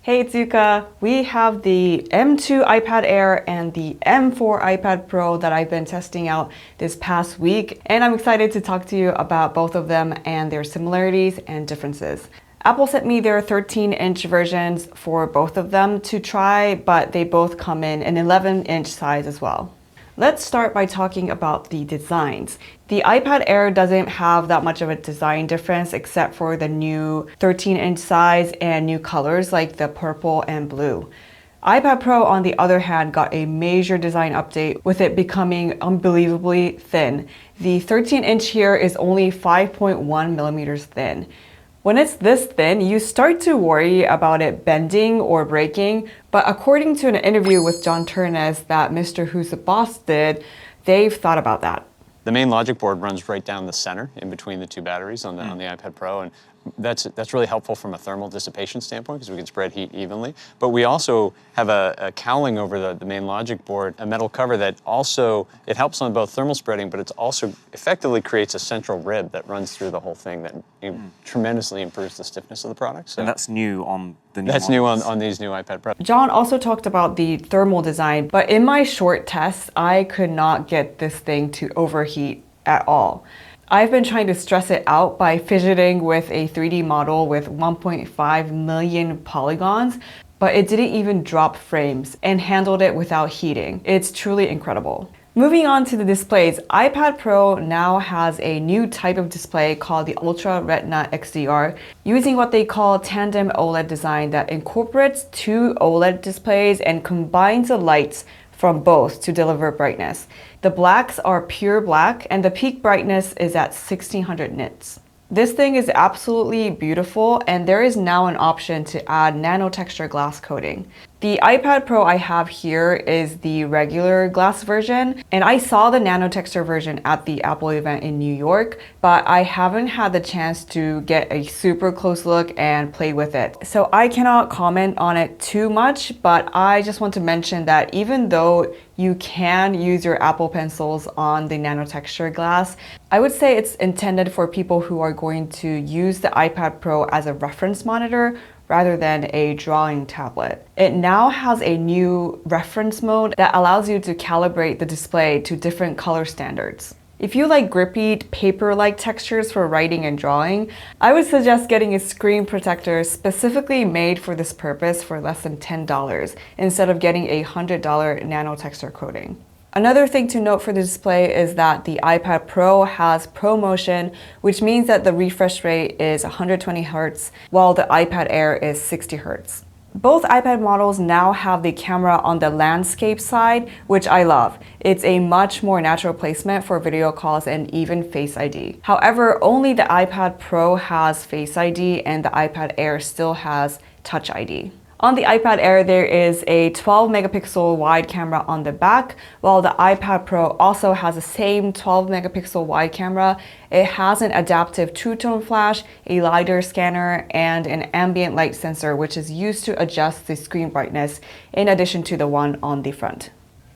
Hey, it's Yuka. We have the M2 iPad Air and the M4 iPad Pro that I've been testing out this past week, and I'm excited to talk to you about both of them and their similarities and differences. Apple sent me their 13-inch versions for both of them to try, but they both come in an 11-inch size as well. Let's start by talking about the designs. The iPad Air doesn't have that much of a design difference except for the new 13-inch size and new colors like the purple and blue. iPad Pro, on the other hand, got a major design update with it becoming unbelievably thin. The 13-inch here is only 5.1 millimeters thin. When it's this thin, you start to worry about it bending or breaking, but according to an interview with John Turnez that Mr. Who's the Boss did, they've thought about that. The main logic board runs right down the center in between the two batteries on the iPad Pro, and that's really helpful from a thermal dissipation standpoint because we can spread heat evenly. But we also have a cowling over the main logic board, a metal cover that also, it helps on both thermal spreading, but it also effectively creates a central rib that runs through the whole thing that tremendously improves the stiffness of the product. So and that's new on the new That's models. new on these new iPad Pro. John also talked about the thermal design, but in my short test, I could not get this thing to overheat at all. I've been trying to stress it out by fidgeting with a 3D model with 1.5 million polygons, but it didn't even drop frames and handled it without heating. It's truly incredible. Moving on to the displays, iPad Pro now has a new type of display called the Ultra Retina XDR, using what they call tandem OLED design that incorporates two OLED displays and combines the lights from both to deliver brightness. The blacks are pure black and the peak brightness is at 1600 nits. This thing is absolutely beautiful, and there is now an option to add nanotexture glass coating. The iPad Pro I have here is the regular glass version, and I saw the nanotexture version at the Apple event in New York, but I haven't had the chance to get a super close look and play with it. So I cannot comment on it too much, but I just want to mention that even though you can use your Apple Pencils on the nanotexture glass, I would say it's intended for people who are going to use the iPad Pro as a reference monitor rather than a drawing tablet. It now has a new reference mode that allows you to calibrate the display to different color standards. If you like grippy, paper-like textures for writing and drawing, I would suggest getting a screen protector specifically made for this purpose for less than $10 instead of getting a $100 nanotexture coating. Another thing to note for the display is that the iPad Pro has ProMotion, which means that the refresh rate is 120 Hz, while the iPad Air is 60 Hz. Both iPad models now have the camera on the landscape side, which I love. It's a much more natural placement for video calls and even Face ID. However, only the iPad Pro has Face ID and the iPad Air still has Touch ID. On the iPad Air, there is a 12 megapixel wide camera on the back, while the iPad Pro also has the same 12 megapixel wide camera. It has an adaptive two-tone flash, a LiDAR scanner, and an ambient light sensor, which is used to adjust the screen brightness in addition to the one on the front.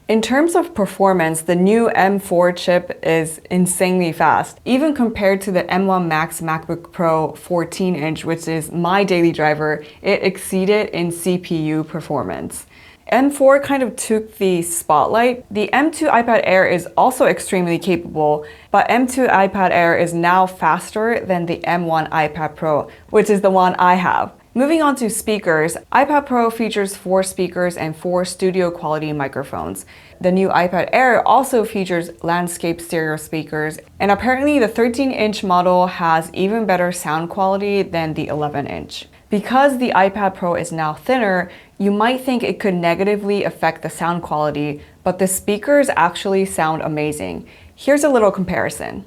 In terms of performance, the new M4 chip is insanely fast. Even compared to the M1 Max MacBook Pro 14-inch, which is my daily driver, it exceeded in CPU performance. M4 kind of took the spotlight. The M2 iPad Air is also extremely capable, but M2 iPad Air is now faster than the M1 iPad Pro, which is the one I have. Moving on to speakers, iPad Pro features 4 speakers and 4 studio quality microphones. The new iPad Air also features landscape stereo speakers, and apparently the 13-inch model has even better sound quality than the 11-inch. Because the iPad Pro is now thinner, you might think it could negatively affect the sound quality, but the speakers actually sound amazing. Here's a little comparison.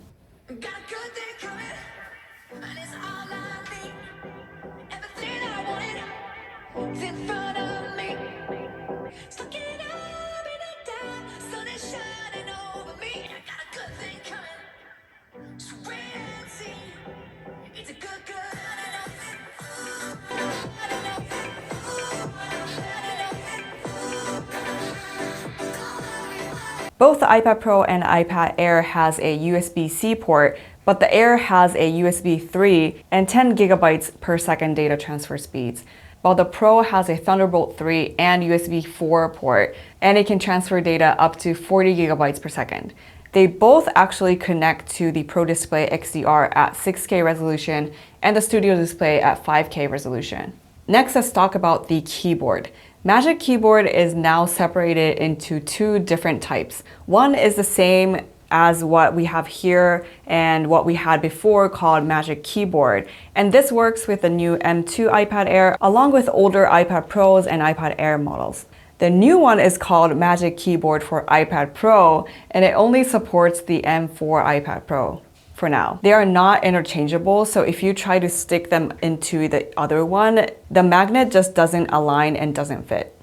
Both the iPad Pro and iPad Air has a USB-C port, but the Air has a USB 3 and 10 gigabytes per second data transfer speeds. while the Pro has a Thunderbolt 3 and USB 4 port, and it can transfer data up to 40 gigabytes per second. They both actually connect to the Pro Display XDR at 6K resolution and the Studio Display at 5K resolution. Next, let's talk about the keyboard. Magic Keyboard is now separated into two different types. One is the same as what we have here and what we had before called Magic Keyboard. And this works with the new M2 iPad Air along with older iPad Pros and iPad Air models. The new one is called Magic Keyboard for iPad Pro, and it only supports the M4 iPad Pro for now. They are not interchangeable, so if you try to stick them into the other one, the magnet just doesn't align and doesn't fit.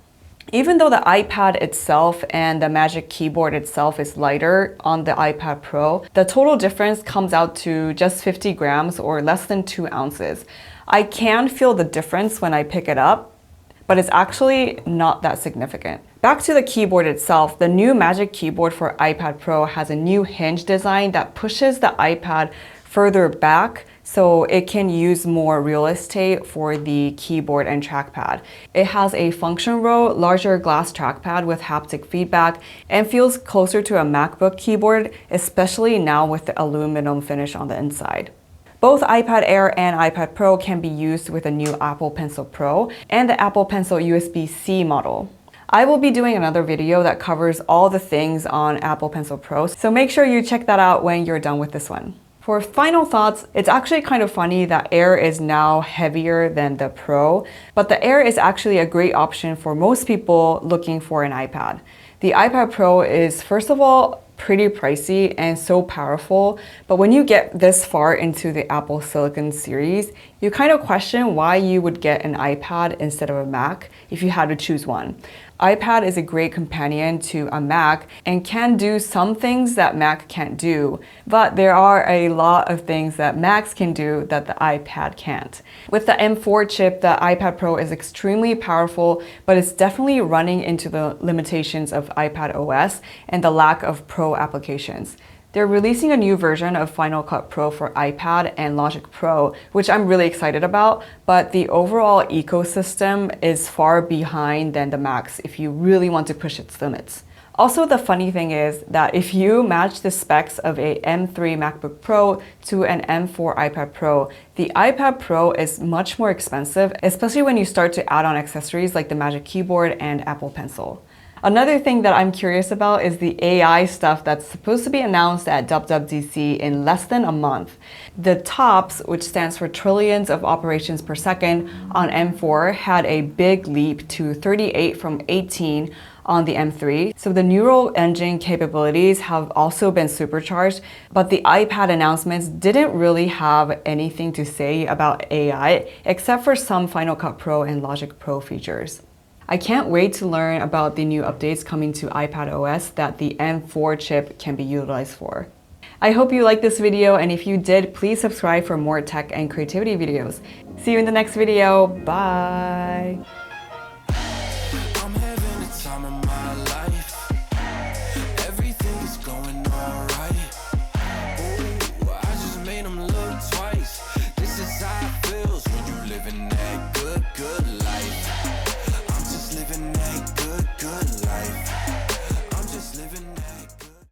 Even though the iPad itself and the Magic Keyboard itself is lighter on the iPad Pro, the total difference comes out to just 50 grams or less than 2 ounces. I can feel the difference when I pick it up, but it's actually not that significant. Back to the keyboard itself, the new Magic Keyboard for iPad Pro has a new hinge design that pushes the iPad further back so it can use more real estate for the keyboard and trackpad. It has a function row, larger glass trackpad with haptic feedback, and feels closer to a MacBook keyboard, especially now with the aluminum finish on the inside. Both iPad Air and iPad Pro can be used with a new Apple Pencil Pro and the Apple Pencil USB-C model. I will be doing another video that covers all the things on Apple Pencil Pro, so make sure you check that out when you're done with this one. For final thoughts, it's actually kind of funny that Air is now heavier than the Pro, but the Air is actually a great option for most people looking for an iPad. The iPad Pro is, first of all, pretty pricey and so powerful, but when you get this far into the Apple Silicon series, you kind of question why you would get an iPad instead of a Mac if you had to choose one. iPad is a great companion to a Mac and can do some things that Mac can't do, but there are a lot of things that Macs can do that the iPad can't. With the M4 chip, the iPad Pro is extremely powerful, but it's definitely running into the limitations of iPad OS and the lack of Pro applications. They're releasing a new version of Final Cut Pro for iPad and Logic Pro, which I'm really excited about, but the overall ecosystem is far behind than the Macs if you really want to push its limits. Also, the funny thing is that if you match the specs of a M3 MacBook Pro to an M4 iPad Pro, the iPad Pro is much more expensive, especially when you start to add on accessories like the Magic Keyboard and Apple Pencil. Another thing that I'm curious about is the AI stuff that's supposed to be announced at WWDC in less than a month. The TOPS, which stands for trillions of operations per second on M4, had a big leap to 38 from 18 on the M3. So the neural engine capabilities have also been supercharged, but the iPad announcements didn't really have anything to say about AI except for some Final Cut Pro and Logic Pro features. I can't wait to learn about the new updates coming to iPad OS that the M4 chip can be utilized for. I hope you liked this video, and if you did, please subscribe for more tech and creativity videos. See you in the next video. Bye!